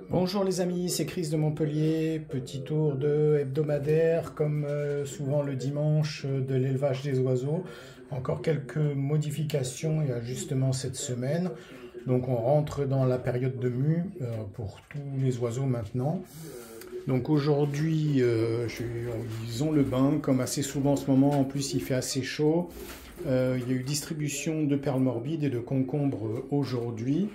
Bonjour les amis, c'est Chris de Montpellier, petit tour de hebdomadaire comme souvent le dimanche de l'élevage des oiseaux. Encore quelques modifications et ajustements cette semaine. Donc on rentre dans la période de mue pour tous les oiseaux maintenant. Donc aujourd'hui ils ont le bain comme assez souvent en ce moment, en plus il fait assez chaud. Il y a eu distribution de perles morbides et de concombres aujourd'hui.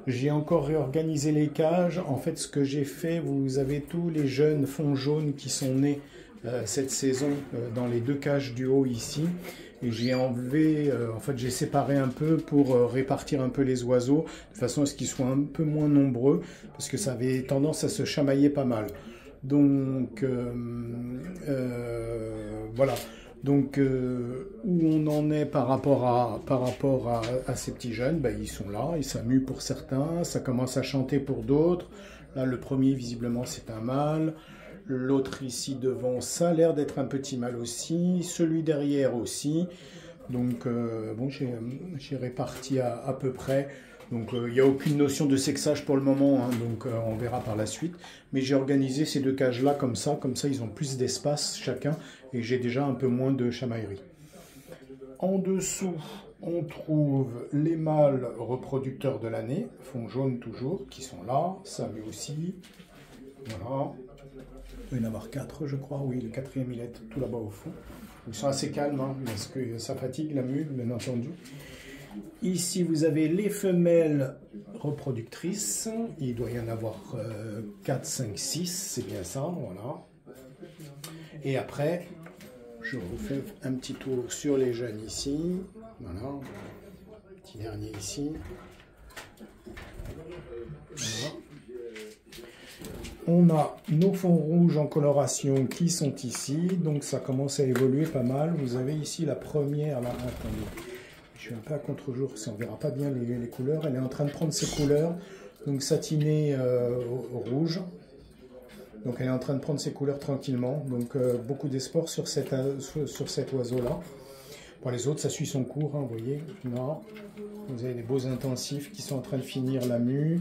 J'ai encore réorganisé les cages. En fait, ce que j'ai fait, vous avez tous les jeunes fonds jaunes qui sont nés cette saison dans les deux cages du haut ici. Et j'ai enlevé, en fait, j'ai séparé un peu pour répartir un peu les oiseaux, de façon à ce qu'ils soient un peu moins nombreux, parce que ça avait tendance à se chamailler pas mal. Donc, voilà. Donc, où on en est par rapport à ces petits jeunes, ben, ils sont là, ils s'amusent pour certains, ça commence à chanter pour d'autres. Là, le premier, visiblement, c'est un mâle. L'autre ici devant, ça a l'air d'être un petit mâle aussi. Celui derrière aussi. Donc, bon, j'ai réparti à peu près. Donc, il n'y a aucune notion de sexage pour le moment, hein, donc on verra par la suite. Mais j'ai organisé ces deux cages-là comme ça ils ont plus d'espace chacun, et j'ai déjà un peu moins de chamaillerie. En dessous, on trouve les mâles reproducteurs de l'année, fonds jaunes toujours, qui sont là, ça met aussi. Voilà. Il doit y en avoir 4, je crois, oui, le quatrième il est tout là-bas au fond. Ils sont assez calmes, hein, parce que ça fatigue la mue, bien entendu. Ici, vous avez les femelles reproductrices. Il doit y en avoir 4, 5, 6. C'est bien ça, voilà. Et après, je vous fais un petit tour sur les jeunes ici. Voilà. Petit dernier ici. Voilà. On a nos fonds rouges en coloration qui sont ici. Donc, ça commence à évoluer pas mal. Vous avez ici la première. Là, attendez. Je suis un peu à contre-jour, on ne verra pas bien les couleurs. Elle est en train de prendre ses couleurs, donc satiné rouge. Donc elle est en train de prendre ses couleurs tranquillement. Donc beaucoup d'espoir sur cet oiseau-là. Pour les autres, ça suit son cours, hein, vous voyez. Là, vous avez des beaux intensifs qui sont en train de finir la mue.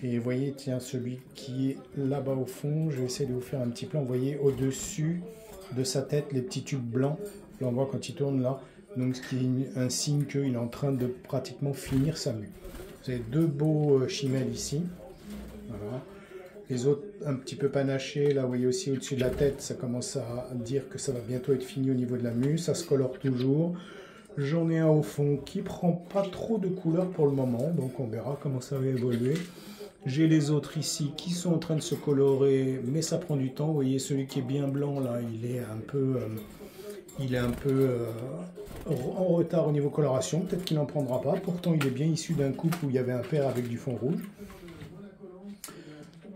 Et vous voyez, tiens, celui qui est là-bas au fond, je vais essayer de vous faire un petit plan. Vous voyez, au-dessus de sa tête, les petits tubes blancs. Là, on voit quand il tourne là. Donc, ce qui est un signe qu'il est en train de pratiquement finir sa mue. Vous avez deux beaux chimelles ici. Voilà. Les autres, un petit peu panachés. Là, vous voyez aussi au-dessus de la tête, ça commence à dire que ça va bientôt être fini au niveau de la mue. Ça se colore toujours. J'en ai un au fond qui prend pas trop de couleur pour le moment. Donc, on verra comment ça va évoluer. J'ai les autres ici qui sont en train de se colorer, mais ça prend du temps. Vous voyez, celui qui est bien blanc, là, il est un peu en retard au niveau coloration, peut-être qu'il n'en prendra pas, pourtant il est bien issu d'un couple où il y avait un père avec du fond rouge.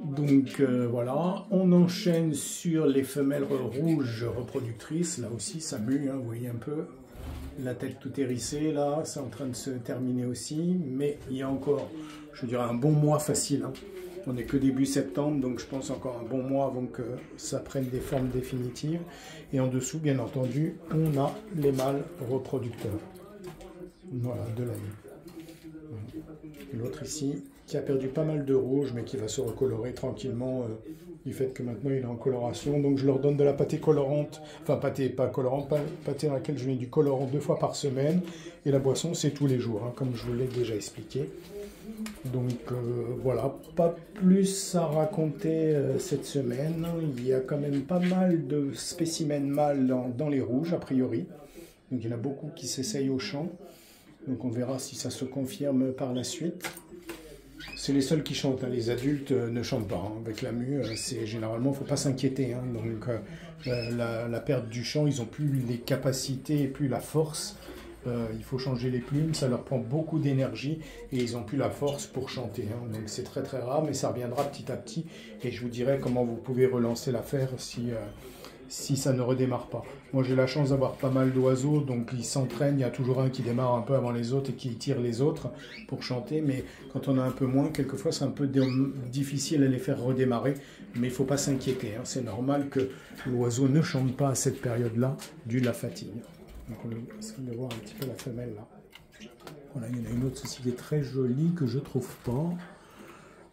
Donc voilà, on enchaîne sur les femelles rouges reproductrices, là aussi ça mue, hein, vous voyez un peu, la tête tout hérissée, là, c'est en train de se terminer aussi, mais il y a encore, je dirais, un bon mois facile, hein. On n'est que début septembre, donc je pense encore un bon mois avant que ça prenne des formes définitives. Et en dessous, bien entendu, on a les mâles reproducteurs. Voilà, de l'année. L'autre ici, qui a perdu pas mal de rouge, mais qui va se recolorer tranquillement du fait que maintenant il est en coloration. Donc je leur donne de la pâtée colorante, enfin pâtée, pas colorante, pâtée dans laquelle je mets du colorant 2 fois par semaine. Et la boisson, c'est tous les jours, hein, comme je vous l'ai déjà expliqué. Donc voilà, pas plus à raconter cette semaine. Il y a quand même pas mal de spécimens mâles dans les rouges, a priori. Donc il y en a beaucoup qui s'essayent au champ. Donc on verra si ça se confirme par la suite. C'est les seuls qui chantent, hein. Les adultes ne chantent pas, hein. Avec la mue, généralement, il ne faut pas s'inquiéter, hein. Donc la perte du chant, ils n'ont plus les capacités et plus la force. Il faut changer les plumes, ça leur prend beaucoup d'énergie et ils n'ont plus la force pour chanter, hein. Donc c'est très très rare, mais ça reviendra petit à petit et je vous dirai comment vous pouvez relancer l'affaire si ça ne redémarre pas. Moi j'ai la chance d'avoir pas mal d'oiseaux, donc ils s'entraînent, il y a toujours un qui démarre un peu avant les autres et qui tire les autres pour chanter, mais quand on a un peu moins, quelquefois c'est un peu difficile à les faire redémarrer, mais il ne faut pas s'inquiéter, hein. C'est normal que l'oiseau ne chante pas à cette période-là, dû à la fatigue. Donc on essaie de voir un petit peu la femelle là. Voilà, il y en a une autre ceci qui est très jolie que je trouve pas.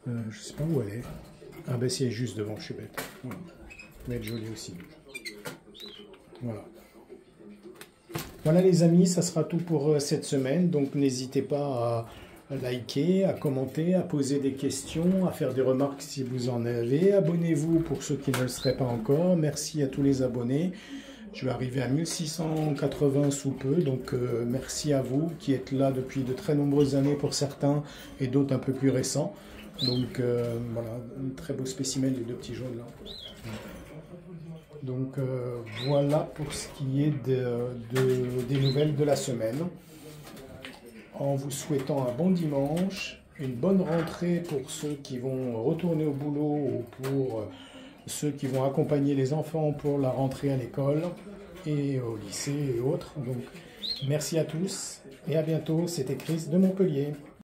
Je sais pas où elle est. Ah ben si, elle est juste devant, je suis bête. Voilà. Elle va être jolie aussi. Voilà. Voilà les amis, ça sera tout pour cette semaine. Donc n'hésitez pas à liker, à commenter, à poser des questions, à faire des remarques si vous en avez. Abonnez-vous pour ceux qui ne le seraient pas encore. Merci à tous les abonnés. Je vais arriver à 1680 sous peu, donc merci à vous qui êtes là depuis de très nombreuses années pour certains et d'autres un peu plus récents. Donc voilà, un très beau spécimen, les deux petits jaunes là. Donc voilà pour ce qui est des nouvelles de la semaine. En vous souhaitant un bon dimanche, une bonne rentrée pour ceux qui vont retourner au boulot ou pour ceux qui vont accompagner les enfants pour la rentrée à l'école et au lycée et autres. Donc merci à tous et à bientôt. C'était Chris de Montpellier.